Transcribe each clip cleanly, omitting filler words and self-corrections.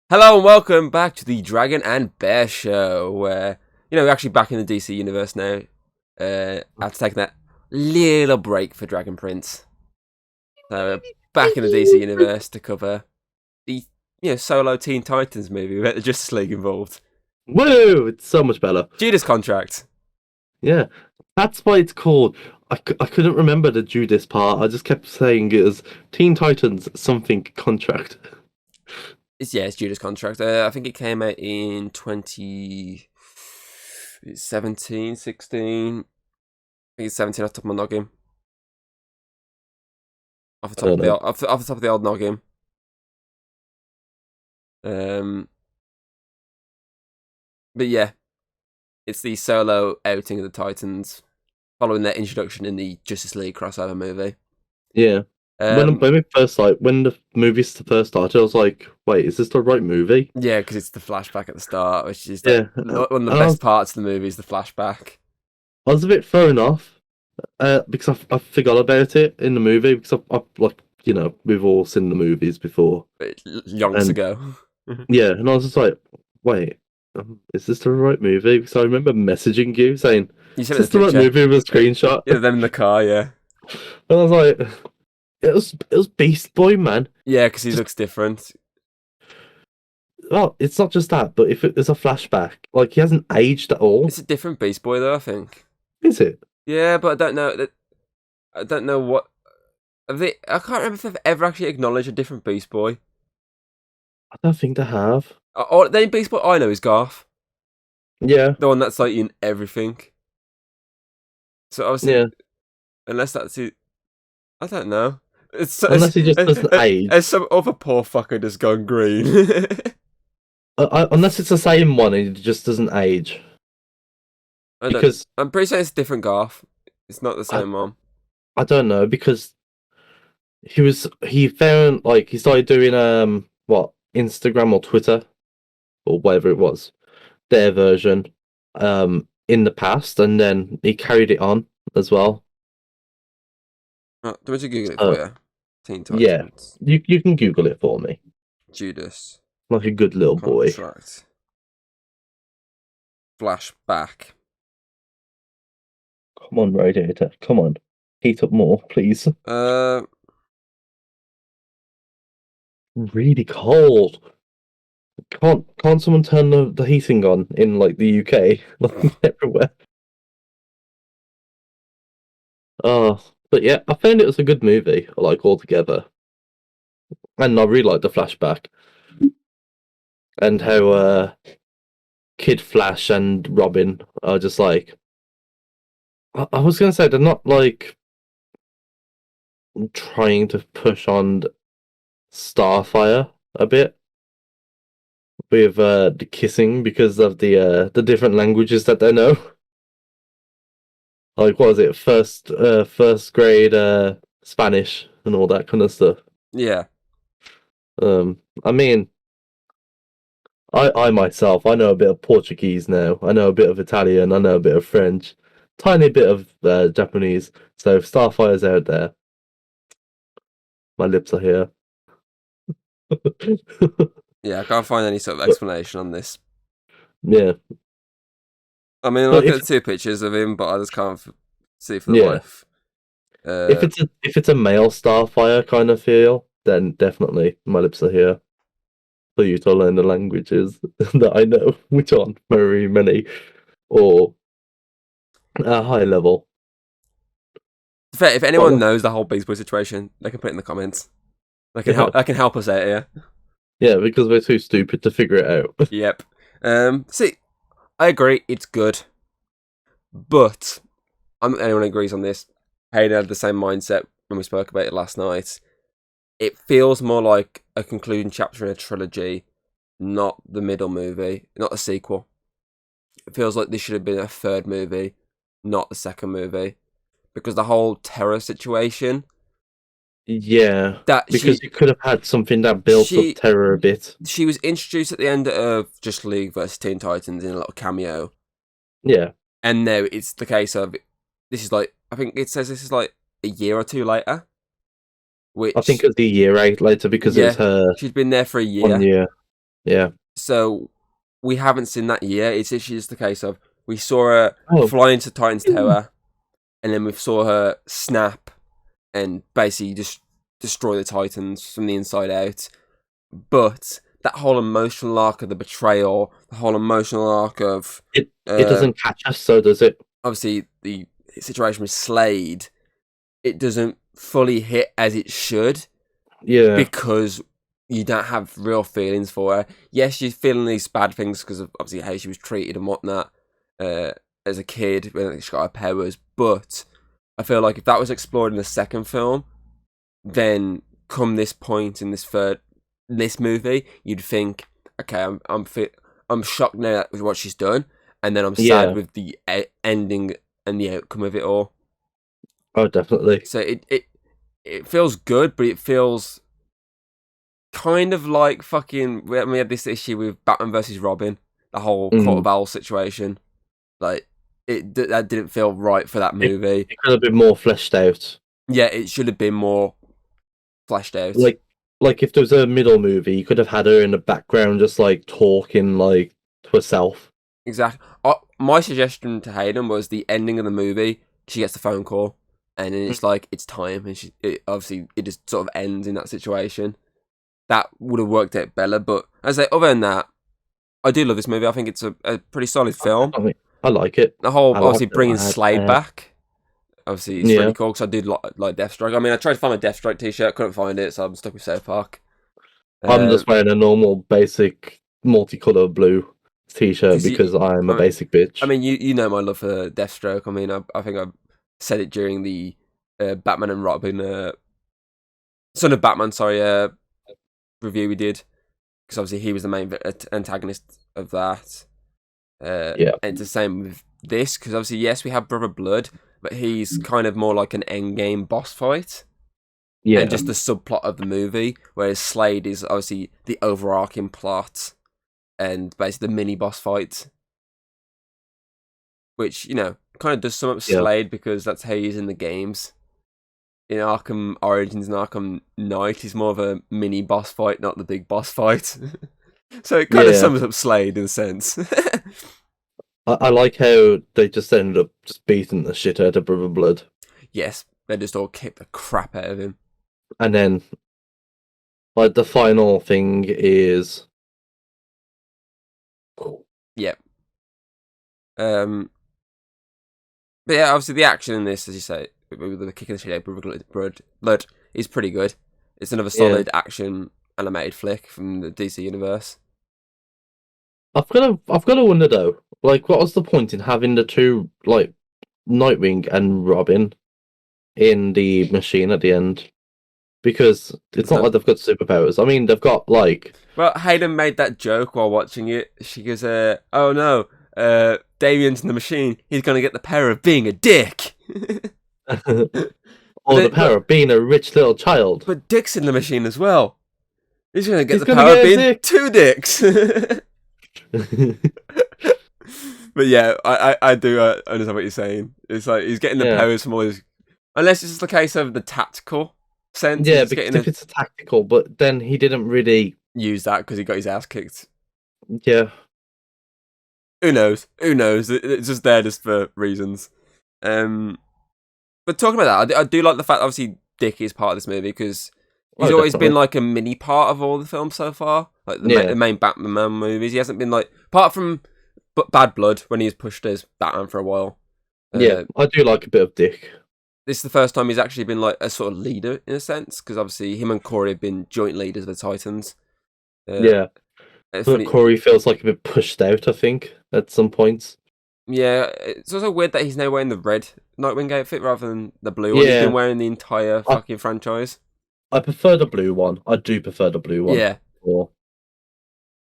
Hello and welcome back to the Dragon and Bear Show, where, we're actually back in the DC universe now, after taking that little break for Dragon Prince. So, we're back in the DC universe to cover the, solo Teen Titans movie with the Justice League involved. Woo! It's so much better. Judas Contract. Yeah, that's why it's called. I couldn't remember the Judas part. I just kept saying it as Teen Titans something contract. It's Judas Contract. I think it came out in 2017, 16. I think it's 17 off the top of my noggin. Off the top of the old noggin. But yeah, it's the solo outing of the Titans following their introduction in the Justice League crossover movie. Yeah. When the movies first started, I was like, "Wait, is this the right movie?" Yeah, because it's the flashback at the start, which is Yeah, one of the best parts of the movie is the flashback. I was a bit thrown off because I forgot about it in the movie because we've all seen the movies before, Yonks ago. Yeah, and I was just like, "Wait, is this the right movie?" Because I remember messaging you saying, "Is this the right movie with a screenshot?" Yeah, them in the car, yeah. And I was like, it was Beast Boy, man. Yeah, because he looks different. Well, it's not just that, but if it's a flashback, like he hasn't aged at all. It's a different Beast Boy, though. I think. Is it? Yeah, but I don't know. I don't know what. I can't remember if they've ever actually acknowledged a different Beast Boy. I don't think they have. The only Beast Boy I know is Garth. Yeah. The one that's like in everything. So obviously, unless that's it, I don't know. Unless he just doesn't age. As some other poor fucker just gone green. Unless it's the same one and it just doesnn't age. Because I'm pretty sure it's a different Garth. It's not the same one. I don't know because he started doing Instagram or Twitter or whatever it was, their version in the past, and then he carried it on as well. Do you want to Google it for you? Teen Titans. Yeah, you can Google it for me. Judas. Like a good little boy. Contract. Flashback. Come on, Radiator. Come on. Heat up more, please. Really cold. Can't someone turn the heating on in like the UK? Like everywhere. But yeah, I found it was a good movie, like altogether. And I really liked the flashback. And how Kid Flash and Robin are just like, I was gonna say they're not like trying to push on Starfire a bit with the kissing because of the different languages that they know. Like, what was it? First grade Spanish and all that kind of stuff. Yeah. I mean, I myself, I know a bit of Portuguese now. I know a bit of Italian. I know a bit of French. Tiny bit of Japanese. So if Starfire's out there, my lips are here. Yeah, I can't find any sort of explanation on this. Yeah. I mean, I look at the two pictures of him, but I just can't see for the life. If it's a male Starfire kind of feel, then definitely my lips are here for you to learn the languages that I know, which aren't very many, or a high level. Fair, if anyone knows the whole Beast Boy situation, they can put it in the comments. They can help us out here. Yeah, because we're too stupid to figure it out. Yep. See, I agree, it's good. But I'm not anyone who agrees on this. Hayden had the same mindset when we spoke about it last night. It feels more like a concluding chapter in a trilogy, not the middle movie, not a sequel. It feels like this should have been a third movie, not the second movie. Because the whole terror situation. Yeah, because you could have had something that built up terror a bit. She was introduced at the end of Justice League vs. Teen Titans in a little cameo. Yeah. And now it's the case of, this is like, I think it says this is like a year or two later. Which I think it was a year later because it was her. She'd been there for a year. 1 year. Yeah. So we haven't seen that yet. It's actually just the case of we saw her Oh. fly into Titan's Tower, and then we saw her snap and basically just destroy the Titans from the inside out. But that whole emotional arc of the betrayal, the whole emotional arc of It doesn't catch us, so does it? obviously the situation with Slade, it doesn't fully hit as it should Yeah. because you don't have real feelings for her. Yes, you're feeling these bad things because of obviously how she was treated and whatnot as a kid when she got her powers, but I feel like if that was explored in the second film, then come this point in this movie, you'd think, okay, I'm shocked now with what she's done, and then I'm sad with the ending and the outcome of it all. Oh, definitely. So it feels good, but it feels kind of like fucking. We had this issue with Batman versus Robin, the whole Court of Owls situation. Like that didn't feel right for that movie. It could have been more fleshed out. Yeah, it should have been more fleshed out. Like if there was a middle movie, you could have had her in the background, just like talking like to herself. Exactly. My suggestion to Hayden was the ending of the movie. She gets the phone call, and then it's like it's time, and obviously it just sort of ends in that situation. That would have worked out better. But as I say, other than that, I do love this movie. I think it's a pretty solid film. I like it. The whole obviously bringing Slade back. Obviously, it's really cool because I did like Deathstroke. I mean, I tried to find a Deathstroke t-shirt, couldn't find it, so I'm stuck with South Park. I'm just wearing a normal, basic, multicolour blue t-shirt because I'm a basic bitch. I mean, you know my love for Deathstroke. I mean, I think I said it during the Batman and Robin, Son of Batman, sorry, review we did, because obviously he was the main antagonist of that. And it's the same with this, because obviously, yes, we have Brother Blood, but he's kind of more like an endgame boss fight. Yeah. And just the subplot of the movie, whereas Slade is obviously the overarching plot and basically the mini boss fight. Which, you know, kind of does sum up Slade because that's how he is in the games. In Arkham Origins and Arkham Knight, he's more of a mini boss fight, not the big boss fight. So it kind of sums up Slade in a sense. I like how they just ended up just beating the shit out of Brother Blood. Yes, they just all kicked the crap out of him. And then, like, the final thing is... Yep. But yeah, obviously the action in this, as you say, with the kicking the shit out of Blood is pretty good. It's another solid action animated flick from the DC universe. I've got to wonder though, like, what was the point in having the two, like, Nightwing and Robin in the machine at the end? Because it's not like they've got superpowers. I mean, they've got, like... Well, Hayden made that joke while watching it. She goes, oh no, Damien's in the machine. He's going to get the power of being a dick. Or the power of being a rich little child. But Dick's in the machine as well. He's going to get the power of being two dicks. But yeah, I do understand what you're saying. It's like he's getting the powers from all his... Unless it's just the case of the tactical sense. Yeah, because if it's tactical, but then he didn't really... use that because he got his ass kicked. Yeah. Who knows? It's just there just for reasons. But talking about that, I do like the fact that obviously Dick is part of this movie because he's always been like a mini part of all the films so far. Like the main Batman movies. He hasn't been like... Apart from Bad Blood, when he was pushed as Batman for a while. Yeah, I do like a bit of Dick. This is the first time he's actually been like a sort of leader in a sense, because obviously him and Corey have been joint leaders of the Titans. But Corey feels like a bit pushed out, I think, at some points. Yeah, it's also weird that he's now wearing the red Nightwing outfit rather than the blue one. He's been wearing the entire fucking franchise. I prefer the blue one. I do prefer the blue one. Yeah.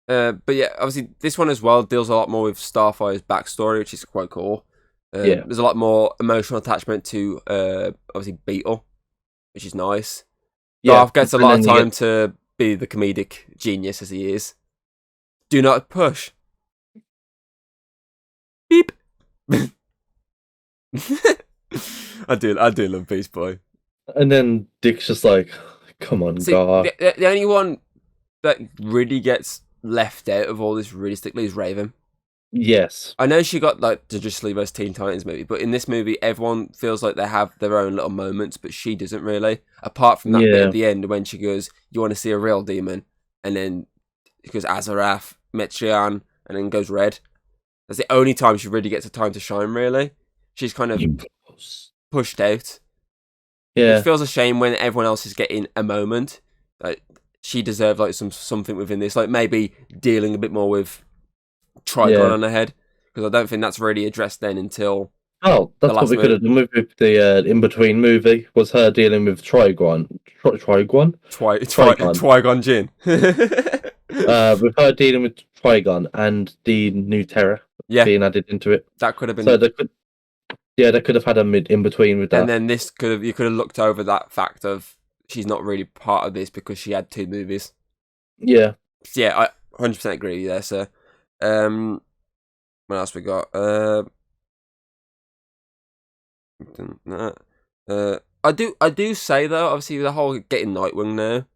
But yeah, obviously this one as well deals a lot more with Starfire's backstory, which is quite cool. There's a lot more emotional attachment to obviously Beetle, which is nice. Garth gets a lot of time to be the comedic genius as he is. Do not push. Beep. I do love Beast Boy. And then Dick's just like, come on, Garth. The only one that really gets left out of all this realistically is Raven. Yes. I know she got like the Justice League vs Teen Titans movie, but in this movie, everyone feels like they have their own little moments, but she doesn't really. Apart from that bit Yeah. at the end when she goes, "You want to see a real demon?" and then she goes Azarath, Metrian, and then goes red. That's the only time she really gets a time to shine. Really, she's kind of pushed out, which Yeah. feels a shame when everyone else is getting a moment. Like she deserved like something within this, like maybe dealing a bit more with Trigon on her head, because I don't think that's really addressed then until Oh, the that's what last we could have done with the In Between movie, was her dealing with Trigon. Trigon? Trigon. Trigon Jin. With her dealing with Trigon and the new Terror Yeah, being added into it. that could have been. So they could have had a in between with that. And then you could have looked over that fact of she's not really part of this because she had 2 movies. Yeah. Yeah, I 100% agree with you there, sir. What else we got? I do say though, obviously the whole getting Nightwing now,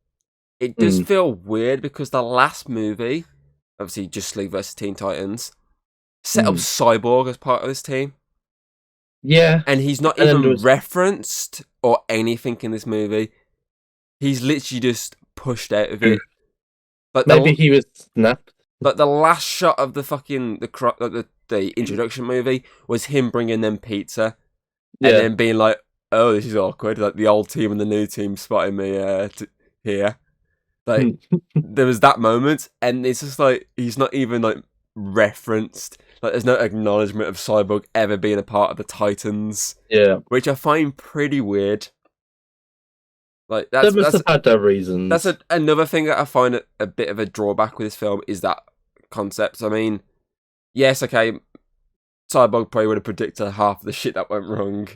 it does feel weird because the last movie, obviously Justice League vs Teen Titans, set up Cyborg as part of this team. Yeah. And he's not even referenced or anything in this movie. He's literally just pushed out of it. But maybe he was snapped. But the last shot of the fucking the introduction movie was him bringing them pizza, and then being like, "Oh, this is awkward." Like the old team and the new team spotting me here. Like there was that moment, and it's just like he's not even like referenced. Like there's no acknowledgement of Cyborg ever being a part of the Titans. Yeah, which I find pretty weird. Like they must have had their reasons. That's another thing that I find a bit of a drawback with this film is that concept. I mean, yes, okay, Cyborg probably would have predicted half of the shit that went wrong,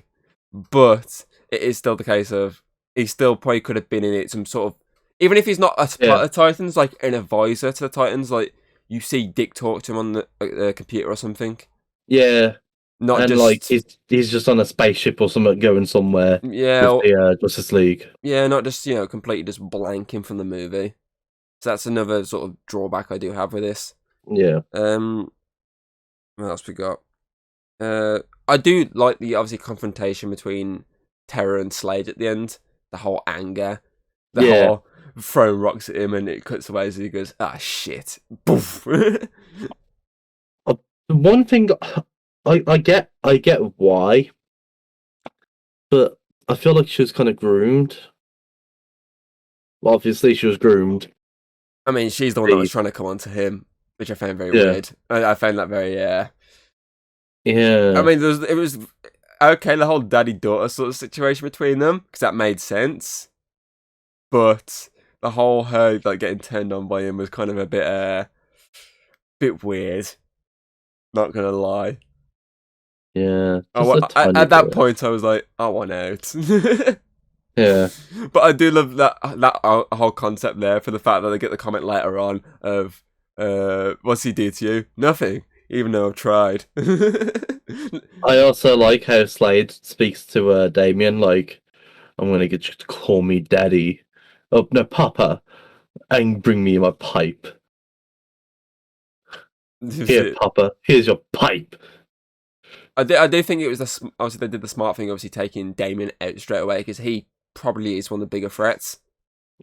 but it is still the case of he still probably could have been in it some sort of, even if he's not a part of the Titans, like an advisor to the Titans, like you see Dick talk to him on the computer or something. Yeah. Not and just like he's just on a spaceship or something going somewhere. Yeah, with the Justice League. Yeah, not just completely just blanking from the movie. So that's another sort of drawback I do have with this. Yeah. What else we got? I do like the obviously confrontation between Terror and Slade at the end. The whole anger, the whole throwing rocks at him, and it cuts away as he goes, "Ah, shit!" Boof. One thing. I get why, but I feel like she was kind of groomed. Well, obviously, she was groomed. I mean, she's the one that was trying to come on to him, which I found very weird. I found that very, Yeah. I mean, it was okay, the whole daddy-daughter sort of situation between them, because that made sense. But the whole her like getting turned on by him was kind of a bit weird. Not gonna lie. Yeah. At that point, I was like, I want out. Yeah. But I do love that whole concept there for the fact that they get the comment later on of, what's he do to you? Nothing, even though I've tried. I also like how Slade speaks to Damien like, I'm going to get you to call me daddy. Oh, no, Papa. And bring me my pipe. Here, Papa. Here's your pipe. I do think it was obviously they did the smart thing, obviously taking Damien out straight away, because he probably is one of the bigger threats.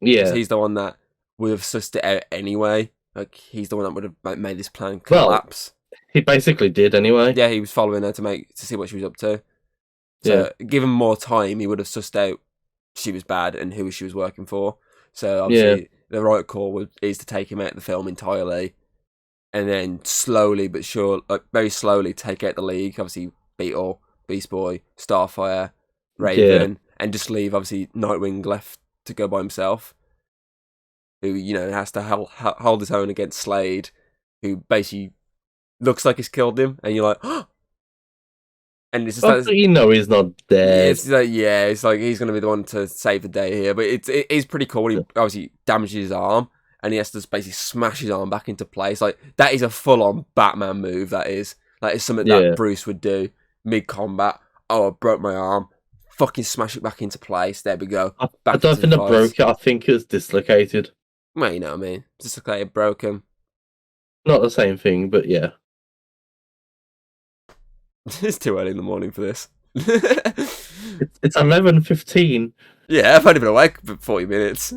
Yeah, he's the one that would have sussed it out anyway. Like he's the one that would have made this plan collapse. Well, he basically did anyway. Yeah, he was following her to see what she was up to. So given more time, he would have sussed out she was bad and who she was working for. So obviously the right call is to take him out of the film entirely. And then slowly but sure, like very slowly, take out the League. Obviously, Beetle, Beast Boy, Starfire, Raven, and just leave obviously Nightwing left to go by himself. Who has to hold his own against Slade, who basically looks like he's killed him, and you're like, oh! And it's just he's not dead. It's like it's like he's gonna be the one to save the day here. But it is pretty cool when he obviously damages his arm. And he has to basically smash his arm back into place. Like, that is a full-on Batman move, that is. Like, it's something that Bruce would do mid-combat. Oh, I broke my arm. Fucking smash it back into place. There we go. I don't think I broke it. I think it was dislocated. Well, you know what I mean. Dislocated, broken. Not the same thing, but yeah. It's too early in the morning for this. It's 11:15. Yeah, I've only been awake for 40 minutes.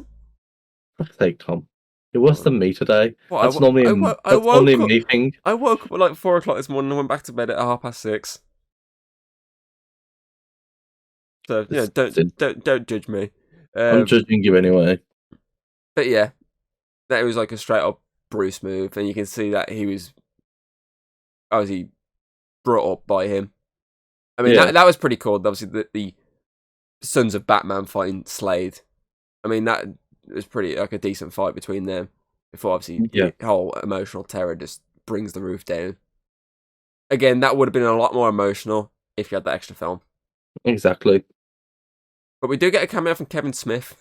Fuck's sake, Tom. You're worse than me today. What, That's normally I that's normally woke up. me thing. I woke up at like 4 o'clock this morning and went back to bed at 6:30. So don't judge me. I'm judging you anyway. But yeah, that was like a straight up Bruce move, and you can see that he was obviously brought up by him. I mean, Yeah. that was pretty cool. Obviously, the Sons of Batman fighting Slade. I mean, that was pretty like a decent fight between them. Before obviously Yeah. the whole emotional terror just brings the roof down. Again, that would have been a lot more emotional if you had that extra film. Exactly. But we do get a cameo from Kevin Smith.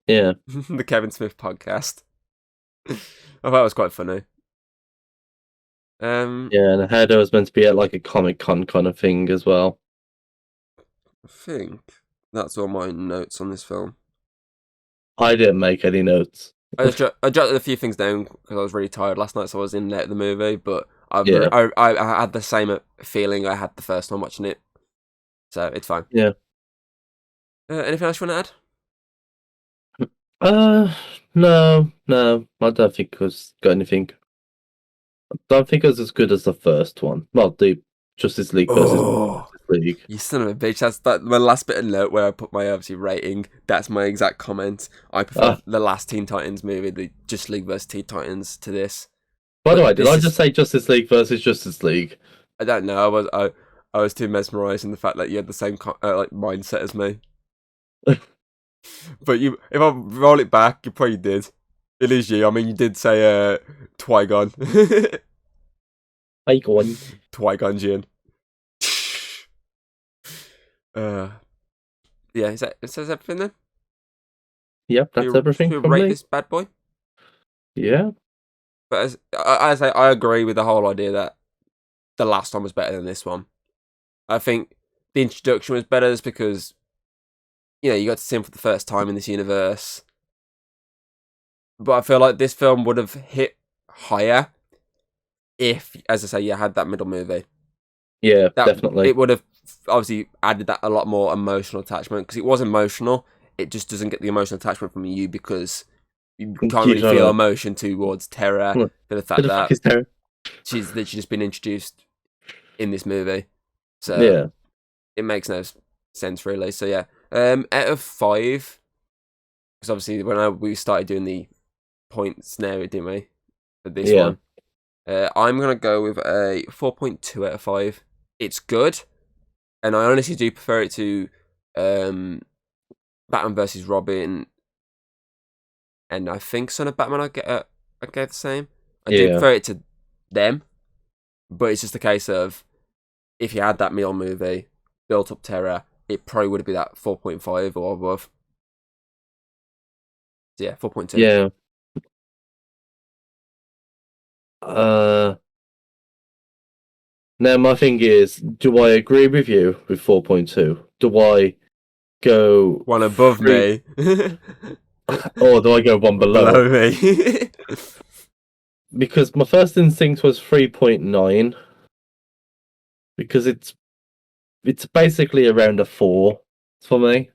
Yeah. The Kevin Smith podcast. I thought it was quite funny. Yeah, and I heard it was meant to be at like a Comic-Con kind of thing as well. I think that's all my notes on this film. I didn't make any notes. I jotted a few things down because I was really tired last night, so I was in late at the movie. But Yeah. I had the same feeling I had the first time watching it, so it's fine. Yeah. Anything else you want to add? No. I don't think it was got anything. I don't think it was as good as the first one. Well, the Justice League versus Justice League. You son of a bitch! That's my last bit of note where I put my obviously rating. That's my exact comment. I prefer the last Teen Titans movie, the Justice League versus Teen Titans, to this. By the But way, did I just say Justice League versus Justice League? I don't know. I was too mesmerised in the fact that you had the same like mindset as me. But if I roll it back, you probably did. It is you. I mean, you did say Twigon. How you going? Twigon Jin. Yeah, is that everything then? Yep, that's everything Should we from rate me. this bad boy? Yeah. But as I say, I agree with the whole idea that the last one was better than this one. I think the introduction was better just because, you got to see him for the first time in this universe. But I feel like this film would have hit higher if, as I say, you had that middle movie. Yeah, definitely. It would have obviously added that a lot more emotional attachment because it was emotional. It just doesn't get the emotional attachment from you because you can't really feel emotion towards Terra for the fact that she's literally just been introduced in this movie. So yeah, it makes no sense really. So yeah, out of 5, because obviously when we started doing the points now, didn't we? For this one, I'm gonna go with a 4.2 out of 5. It's good, and I honestly do prefer it to Batman versus Robin, and I think Son of Batman. I gave the same. I do prefer it to them, but it's just a case of if you had that meal movie built up terror, it probably would be that 4.5 or above. So yeah, 4.2. Yeah. Now my thing is, do I agree with you with 4.2? Do I go one above me, or do I go one below me? Because my first instinct was 3.9 because it's basically around a 4 for me.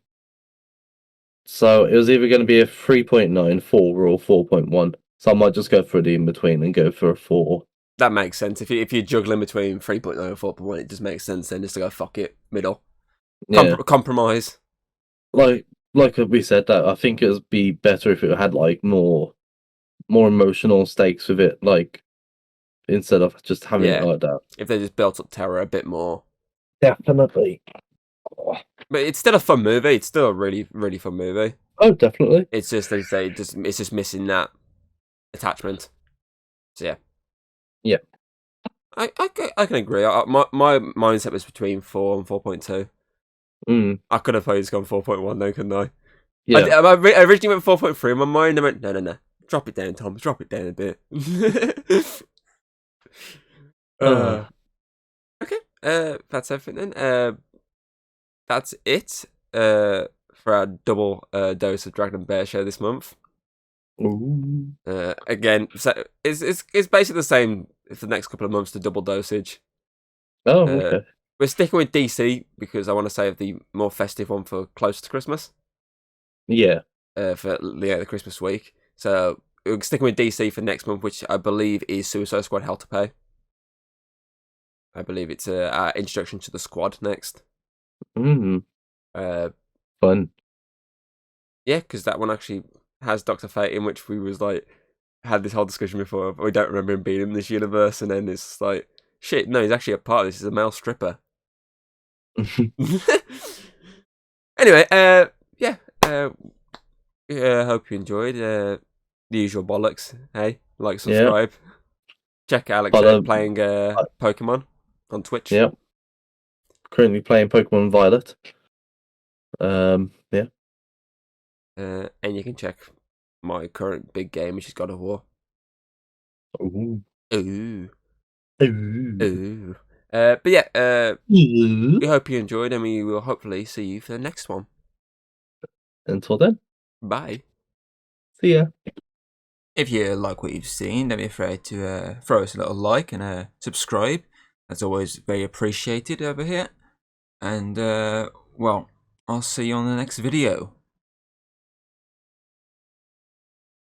So it was either going to be a 3.9, 4, or 4.1. So I might just go for the in between and go for a 4. That makes sense. If you're juggling between 3.9 and 4.1, it just makes sense then just to go fuck it, middle. Yeah. Compromise. Like we said, that I think it would be better if it had like more emotional stakes with it, like instead of just having it like that. If they just built up terror a bit more. Definitely. But it's still a fun movie. It's still a really, really fun movie. Oh, definitely. It's just, they say, it's just missing that attachment. So yeah. Yeah. I can agree. My mindset was between 4 and 4.2. I could have probably just gone 4.1 though, couldn't I? Yeah. I originally went 4.3 in my mind. I went, no. Drop it down, Tom. Drop it down a bit. Okay. That's everything then. That's it. For our double dose of Dragon and Bear show this month. Ooh. Again, so it's basically the same for the next couple of months to double dosage. Oh, Uh, okay. we're sticking with DC because I want to save the more festive one for close to Christmas. Yeah. For the Christmas week. So we're sticking with DC for next month, which I believe is Suicide Squad Hell to Pay. I believe it's our introduction to the squad next. Mm, Uh, fun. yeah, because that one actually has Doctor Fate, in which we was like had this whole discussion before. But we don't remember him being in this universe, and then it's like, shit, no, he's actually a part of this. He's a male stripper. Anyway, yeah, hope you enjoyed. The usual bollocks. Hey, like, Yeah. subscribe. Check Alex Follow. out playing Pokemon on Twitch. Yeah. Currently playing Pokemon Violet. Yeah. And you can check my current big game, which is God of War. Ooh. Ooh. Ooh. Ooh. But yeah, Ooh. we hope you enjoyed, and we will hopefully see you for the next one. Until then, Bye. see ya. If you like what you've seen, don't be afraid to throw us a little like and subscribe. That's always very appreciated over here. And, well, I'll see you on the next video.